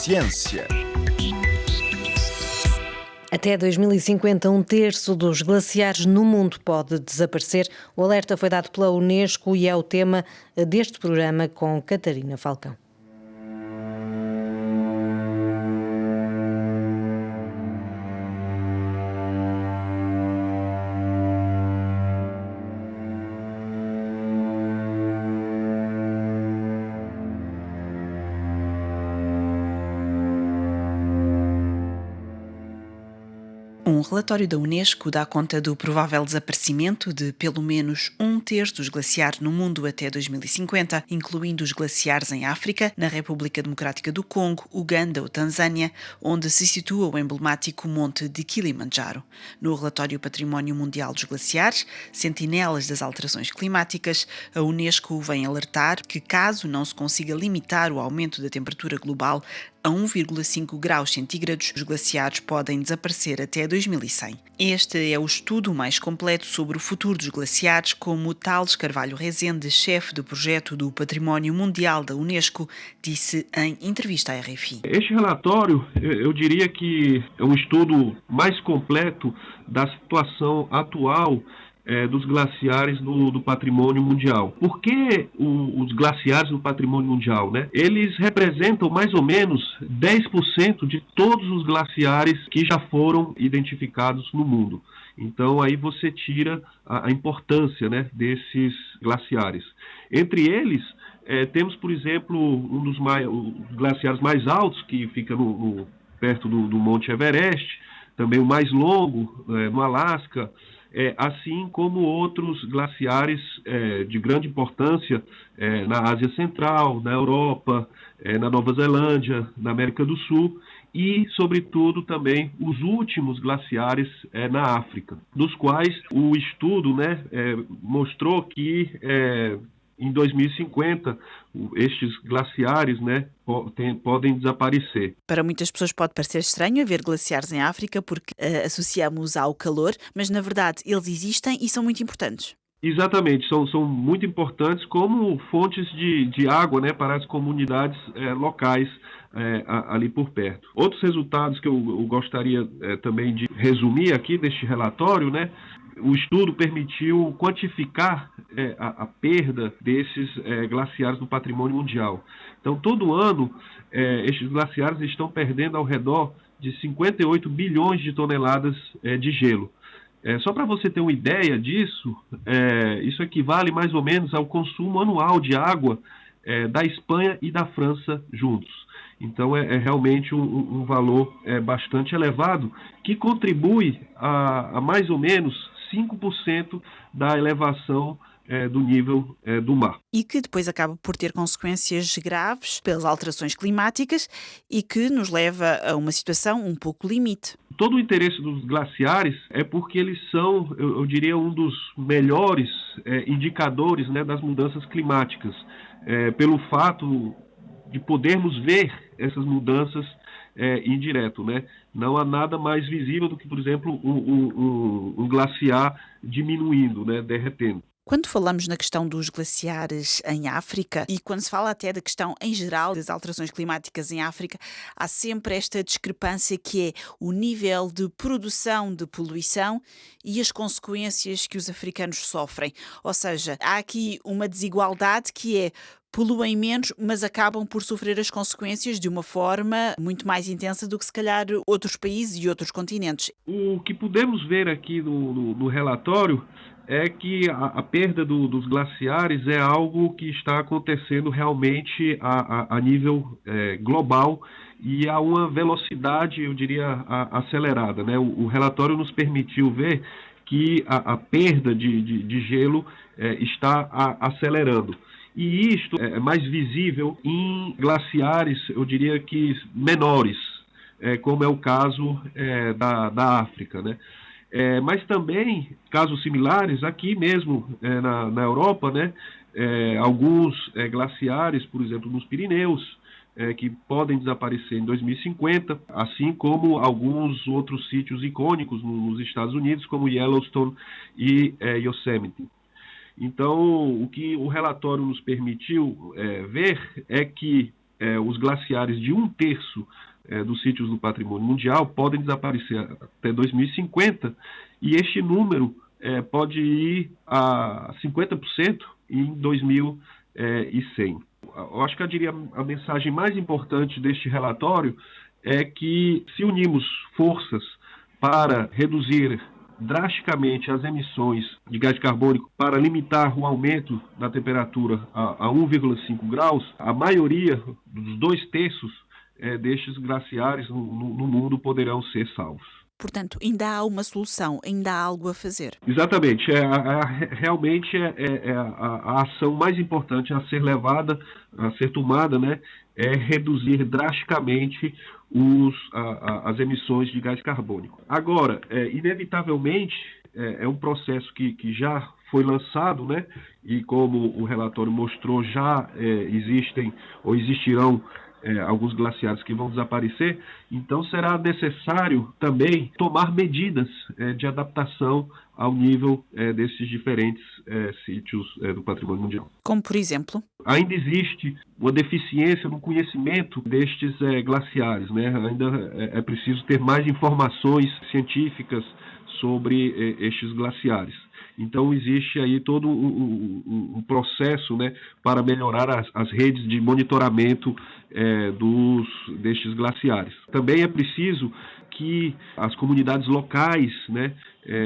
Ciência. Até 2050, um terço dos glaciares no mundo pode desaparecer. O alerta foi dado pela Unesco e é o tema deste programa com Catarina Falcão. Um relatório da Unesco dá conta do provável desaparecimento de pelo menos um terço dos glaciares no mundo até 2050, incluindo os glaciares em África, na República Democrática do Congo, Uganda ou Tanzânia, onde se situa o emblemático Monte de Kilimanjaro. No relatório Património Mundial dos Glaciares, Sentinelas das Alterações Climáticas, a Unesco vem alertar que, caso não se consiga limitar o aumento da temperatura global a 1,5 graus centígrados, os glaciares podem desaparecer até 2100. Este é o estudo mais completo sobre o futuro dos glaciares, como Thales Carvalho Rezende, chefe do projeto do Património Mundial da Unesco, disse em entrevista à RFI. Este relatório, eu diria que é um estudo mais completo da situação atual dos glaciares do patrimônio mundial. Por que os glaciares no patrimônio mundial, né? Eles representam mais ou menos 10% de todos os glaciares que já foram identificados no mundo. Então aí você tira a importância, né, desses glaciares. Entre eles, temos, por exemplo, os glaciares mais altos, que fica perto do Monte Everest, também o mais longo, no Alasca, assim como outros glaciares de grande importância na Ásia Central, na Europa, na Nova Zelândia, na América do Sul e, sobretudo, também os últimos glaciares na África, dos quais o estudo, né, mostrou que em 2050, estes glaciares, né, podem desaparecer. Para muitas pessoas pode parecer estranho haver glaciares em África porque associamos ao calor, mas na verdade eles existem e são muito importantes. Exatamente, são muito importantes como fontes de água, né, para as comunidades locais ali por perto. Outros resultados que eu gostaria também de resumir aqui deste relatório, né, o estudo permitiu quantificar a perda desses glaciares do patrimônio mundial. Então, todo ano, estes glaciares estão perdendo ao redor de 58 bilhões de toneladas de gelo. Só para você ter uma ideia disso, isso equivale mais ou menos ao consumo anual de água da Espanha e da França juntos. Então é realmente um valor bastante elevado, que contribui a mais ou menos 5% da elevação do nível do mar. E que depois acaba por ter consequências graves pelas alterações climáticas e que nos leva a uma situação um pouco limite. Todo o interesse dos glaciares é porque eles são, eu diria, um dos melhores indicadores, né, das mudanças climáticas, pelo fato de podermos ver essas mudanças indireto, né? Não há nada mais visível do que, por exemplo, um glaciar diminuindo, né, derretendo. Quando falamos na questão dos glaciares em África e quando se fala até da questão em geral das alterações climáticas em África, há sempre esta discrepância que é o nível de produção de poluição e as consequências que os africanos sofrem. Ou seja, há aqui uma desigualdade que é poluem menos, mas acabam por sofrer as consequências de uma forma muito mais intensa do que se calhar outros países e outros continentes. O que podemos ver aqui no relatório é que a perda dos glaciares é algo que está acontecendo realmente a nível global e a uma velocidade, eu diria, acelerada, né? O relatório nos permitiu ver que a perda de gelo está acelerando. E isto é mais visível em glaciares, eu diria que menores, como é o caso da África, né? Mas também casos similares aqui mesmo na Europa, né? Alguns glaciares, por exemplo, nos Pirineus, que podem desaparecer em 2050, assim como alguns outros sítios icônicos nos Estados Unidos, como Yellowstone e Yosemite. Então, o que o relatório nos permitiu ver é que os glaciares de 1/3 dos sítios do patrimônio mundial podem desaparecer até 2050, e este número pode ir a 50% em 2100. Eu acho que eu diria a mensagem mais importante deste relatório é que, se unirmos forças para reduzir drasticamente as emissões de gás carbônico, para limitar o aumento da temperatura a 1,5 graus, a maioria dos 2/3 destes glaciares no mundo poderão ser salvos. Portanto, ainda há uma solução, ainda há algo a fazer. Exatamente. Realmente a ação mais importante a ser levada, a ser tomada, né, é reduzir drasticamente as emissões de gás carbônico. Agora, inevitavelmente, é um processo que já foi lançado, né, e como o relatório mostrou, já existem ou existirão alguns glaciares que vão desaparecer, então será necessário também tomar medidas de adaptação ao nível desses diferentes sítios do patrimônio mundial. Como, por exemplo? Ainda existe uma deficiência no conhecimento destes glaciares, né? Ainda é preciso ter mais informações científicas sobre estes glaciares. Então, existe aí todo um processo, né, para melhorar as redes de monitoramento destes glaciares. Também é preciso que as comunidades locais, né,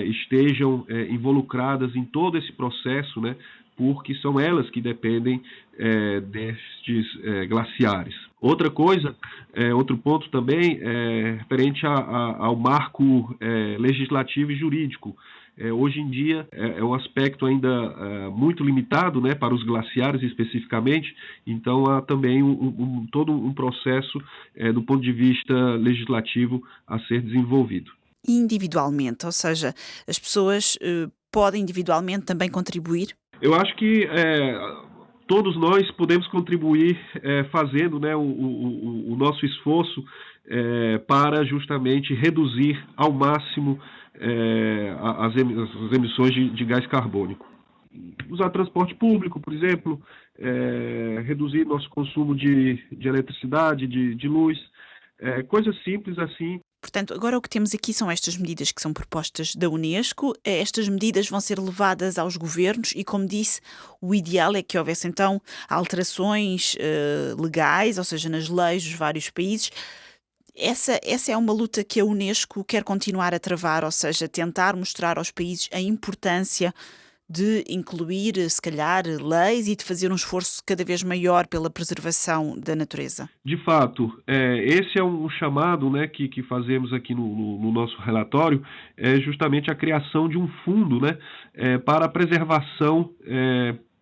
estejam involucradas em todo esse processo, né, porque são elas que dependem destes glaciares. Outra coisa, outro ponto também é referente ao marco legislativo e jurídico. Hoje em dia é um aspecto ainda muito limitado, né, para os glaciares especificamente, então há também todo um processo do ponto de vista legislativo a ser desenvolvido. Individualmente, ou seja, as pessoas podem individualmente também contribuir? Eu acho que todos nós podemos contribuir fazendo, né, o nosso esforço para justamente reduzir ao máximo as emissões de gás carbônico. Usar transporte público, por exemplo, reduzir nosso consumo de eletricidade, de luz, coisas simples assim. Portanto, agora o que temos aqui são estas medidas que são propostas da Unesco. Estas medidas vão ser levadas aos governos e, como disse, o ideal é que houvesse então alterações legais, ou seja, nas leis dos vários países. Essa é uma luta que a Unesco quer continuar a travar, ou seja, tentar mostrar aos países a importância de incluir, se calhar, leis e de fazer um esforço cada vez maior pela preservação da natureza. De fato, esse é um chamado, né, que fazemos aqui no nosso relatório, é justamente a criação de um fundo, né, para a preservação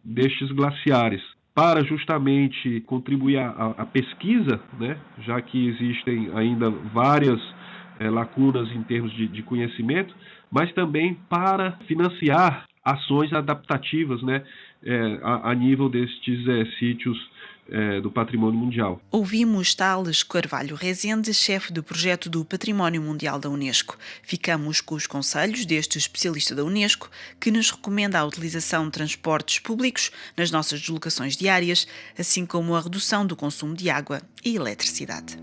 destes glaciares, para justamente contribuir à pesquisa, né, já que existem ainda várias lacunas em termos de conhecimento, mas também para financiar ações adaptativas, né, a nível destes sítios do patrimônio mundial. Ouvimos Tales Carvalho Rezende, chefe do projeto do Património Mundial da Unesco. Ficamos com os conselhos deste especialista da Unesco, que nos recomenda a utilização de transportes públicos nas nossas deslocações diárias, assim como a redução do consumo de água e eletricidade.